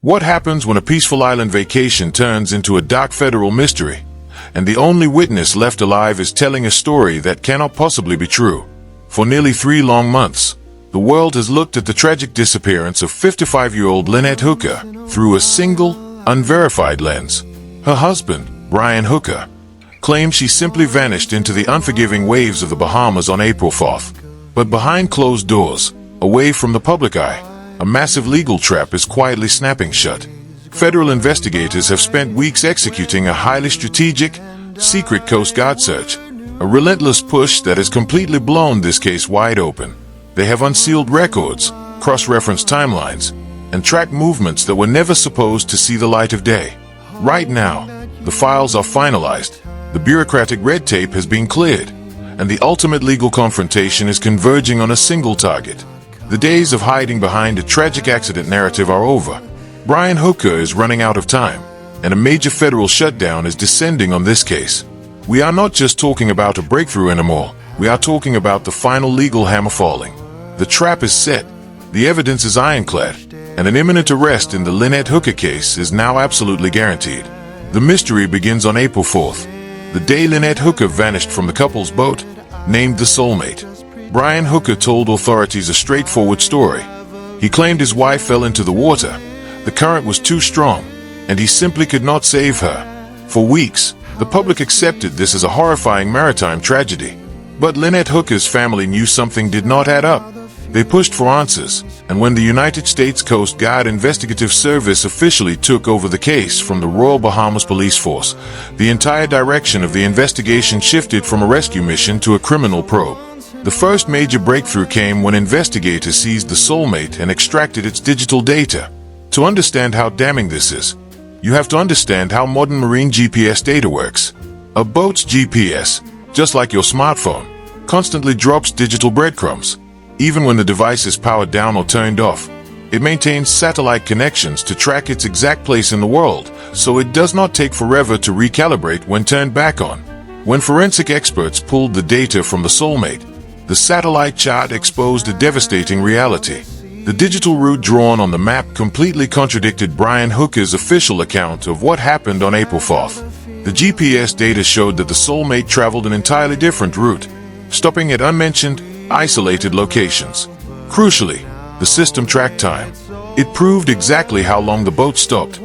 What happens when a peaceful island vacation turns into a dark federal mystery, and the only witness left alive is telling a story that cannot possibly be true? For nearly 3 long months, the world has looked at the tragic disappearance of 55-year-old Lynette Hooker through a single, unverified lens. Her husband, Brian Hooker, claimed she simply vanished into the unforgiving waves of the Bahamas on April 4th. But behind closed doors, away from the public eye, a massive legal trap is quietly snapping shut. Federal investigators have spent weeks executing a highly strategic, secret Coast Guard search, a relentless push that has completely blown this case wide open. They have unsealed records, cross-referenced timelines, and tracked movements that were never supposed to see the light of day. Right now, the files are finalized, the bureaucratic red tape has been cleared, and the ultimate legal confrontation is converging on a single target. The days of hiding behind a tragic accident narrative are over. Brian Hooker is running out of time, and a major federal shutdown is descending on this case. We are not just talking about a breakthrough anymore, we are talking about the final legal hammer falling. The trap is set, the evidence is ironclad, and an imminent arrest in the Lynette Hooker case is now absolutely guaranteed. The mystery begins on April 4th, the day Lynette Hooker vanished from the couple's boat, named the Soulmate. Brian Hooker told authorities a straightforward story. He claimed his wife fell into the water, the current was too strong, and he simply could not save her. For weeks, the public accepted this as a horrifying maritime tragedy. But Lynette Hooker's family knew something did not add up. They pushed for answers, and when the United States Coast Guard Investigative Service officially took over the case from the Royal Bahamas Police Force, the entire direction of the investigation shifted from a rescue mission to a criminal probe. The first major breakthrough came when investigators seized the Soulmate and extracted its digital data. To understand how damning this is, you have to understand how modern marine GPS data works. A boat's GPS, just like your smartphone, constantly drops digital breadcrumbs. Even when the device is powered down or turned off, it maintains satellite connections to track its exact place in the world, so it does not take forever to recalibrate when turned back on. When forensic experts pulled the data from the Soulmate, the satellite chart exposed a devastating reality. The digital route drawn on the map completely contradicted Brian Hooker's official account of what happened on April 4th. The GPS data showed that the Soulmate traveled an entirely different route, stopping at unmentioned, isolated locations. Crucially, the system tracked time. It proved exactly how long the boat stopped,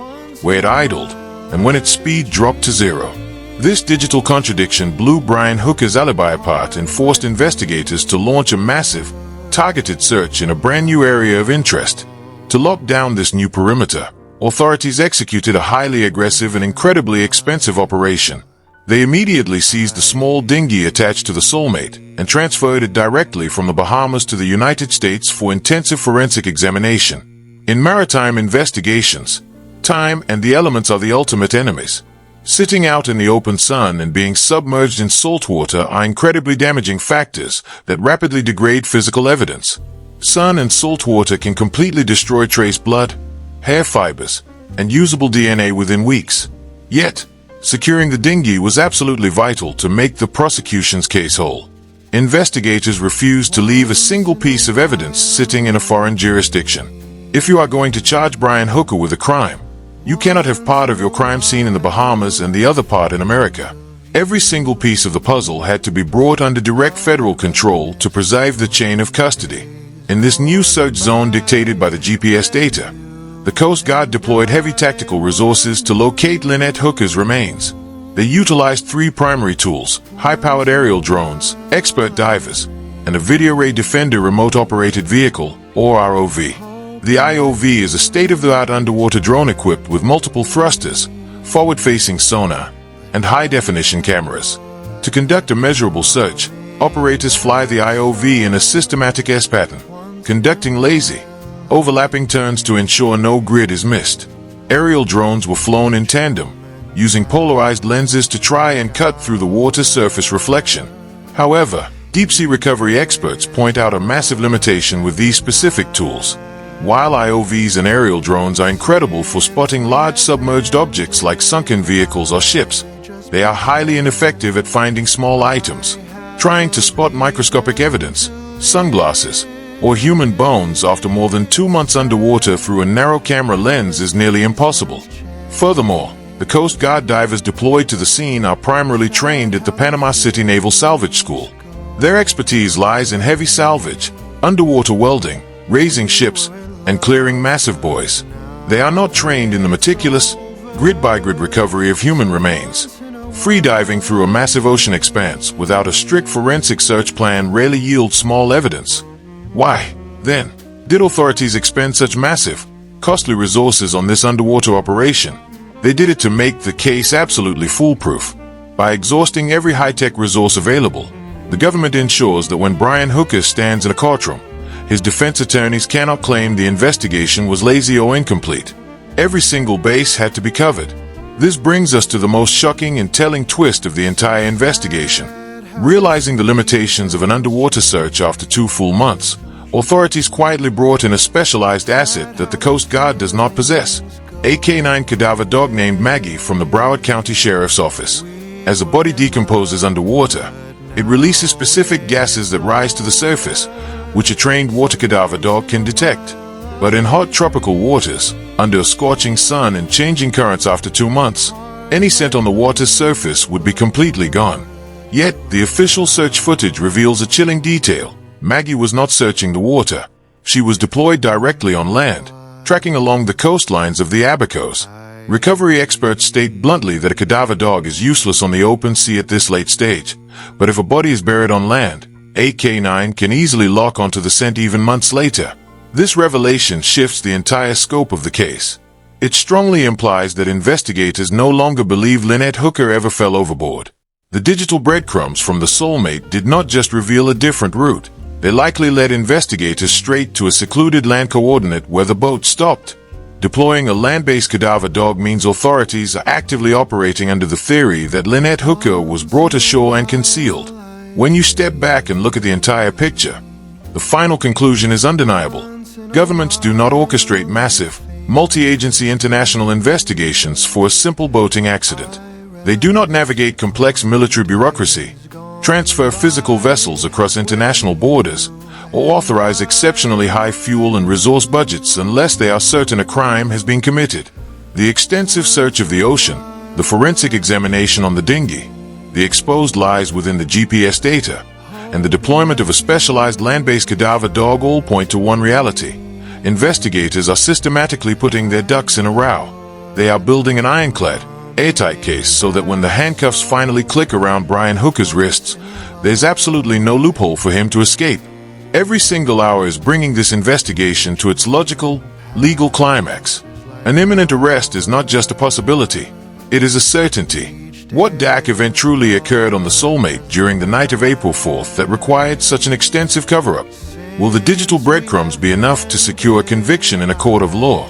where it idled, and when its speed dropped to 0. This digital contradiction blew Brian Hooker's alibi apart and forced investigators to launch a massive, targeted search in a brand new area of interest. To lock down this new perimeter, authorities executed a highly aggressive and incredibly expensive operation. They immediately seized the small dinghy attached to the Soulmate and transferred it directly from the Bahamas to the United States for intensive forensic examination. In maritime investigations, time and the elements are the ultimate enemies. Sitting out in the open sun and being submerged in salt water are incredibly damaging factors that rapidly degrade physical evidence. Sun and salt water can completely destroy trace blood, hair fibers, and usable DNA within weeks. Yet, securing the dinghy was absolutely vital to make the prosecution's case whole. Investigators refused to leave a single piece of evidence sitting in a foreign jurisdiction. If you are going to charge Brian Hooker with a crime, you cannot have part of your crime scene in the Bahamas and the other part in America. Every single piece of the puzzle had to be brought under direct federal control to preserve the chain of custody. In this new search zone dictated by the GPS data, the Coast Guard deployed heavy tactical resources to locate Lynette Hooker's remains. They utilized 3 primary tools: high-powered aerial drones, expert divers, and a Video Ray Defender remote-operated vehicle, or ROV. The IOV is a state-of-the-art underwater drone equipped with multiple thrusters, forward-facing sonar, and high-definition cameras. To conduct a measurable search, operators fly the IOV in a systematic S-pattern, conducting lazy, overlapping turns to ensure no grid is missed. Aerial drones were flown in tandem, using polarized lenses to try and cut through the water surface reflection. However, deep-sea recovery experts point out a massive limitation with these specific tools. While IOVs and aerial drones are incredible for spotting large submerged objects like sunken vehicles or ships, they are highly ineffective at finding small items. Trying to spot microscopic evidence, sunglasses, or human bones after more than 2 months underwater through a narrow camera lens is nearly impossible. Furthermore, the Coast Guard divers deployed to the scene are primarily trained at the Panama City Naval Salvage School. Their expertise lies in heavy salvage, underwater welding, raising ships, and clearing massive buoys. They are not trained in the meticulous, grid-by-grid recovery of human remains. Free-diving through a massive ocean expanse without a strict forensic search plan rarely yields small evidence. Why, then, did authorities expend such massive, costly resources on this underwater operation? They did it to make the case absolutely foolproof. By exhausting every high-tech resource available, the government ensures that when Brian Hooker stands in a courtroom, his defense attorneys cannot claim the investigation was lazy or incomplete. Every single base had to be covered. This brings us to the most shocking and telling twist of the entire investigation. Realizing the limitations of an underwater search after 2 full months, authorities quietly brought in a specialized asset that the Coast Guard does not possess, a K9 cadaver dog named Maggie from the Broward County Sheriff's Office. As a body decomposes underwater, it releases specific gases that rise to the surface, which a trained water cadaver dog can detect. But in hot tropical waters, under a scorching sun and changing currents after 2 months, any scent on the water's surface would be completely gone. Yet, the official search footage reveals a chilling detail. Maggie was not searching the water. She was deployed directly on land, tracking along the coastlines of the Abacos. Recovery experts state bluntly that a cadaver dog is useless on the open sea at this late stage. But if a body is buried on land, a K9 can easily lock onto the scent even months later. This revelation shifts the entire scope of the case. It strongly implies that investigators no longer believe Lynette Hooker ever fell overboard. The digital breadcrumbs from the soulmate did not just reveal a different route. They likely led investigators straight to a secluded land coordinate where the boat stopped. Deploying a land-based cadaver dog means authorities are actively operating under the theory that Lynette Hooker was brought ashore and concealed. When you step back and look at the entire picture, the final conclusion is undeniable. Governments do not orchestrate massive, multi-agency international investigations for a simple boating accident. They do not navigate complex military bureaucracy, transfer physical vessels across international borders, or authorize exceptionally high fuel and resource budgets unless they are certain a crime has been committed. The extensive search of the ocean, the forensic examination on the dinghy, the exposed lies within the GPS data, and the deployment of a specialized land-based cadaver dog all point to one reality. Investigators are systematically putting their ducks in a row. They are building an ironclad, airtight case so that when the handcuffs finally click around Brian Hooker's wrists, there's absolutely no loophole for him to escape. Every single hour is bringing this investigation to its logical, legal climax. An imminent arrest is not just a possibility, it is a certainty. What dark event truly occurred on the soulmate during the night of April 4th that required such an extensive cover-up? Will the digital breadcrumbs be enough to secure conviction in a court of law?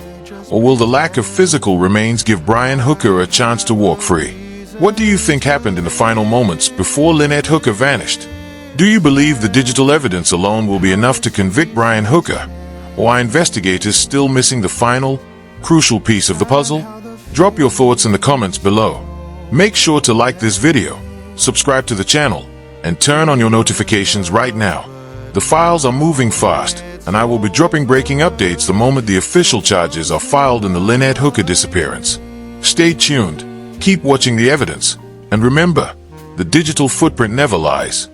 Or will the lack of physical remains give Brian Hooker a chance to walk free? What do you think happened in the final moments before Lynette Hooker vanished? Do you believe the digital evidence alone will be enough to convict Brian Hooker? Or are investigators still missing the final, crucial piece of the puzzle? Drop your thoughts in the comments below. Make sure to like this video, subscribe to the channel, and turn on your notifications right now. The files are moving fast, and I will be dropping breaking updates the moment the official charges are filed in the Lynette Hooker disappearance. Stay tuned, keep watching the evidence, and remember, the digital footprint never lies.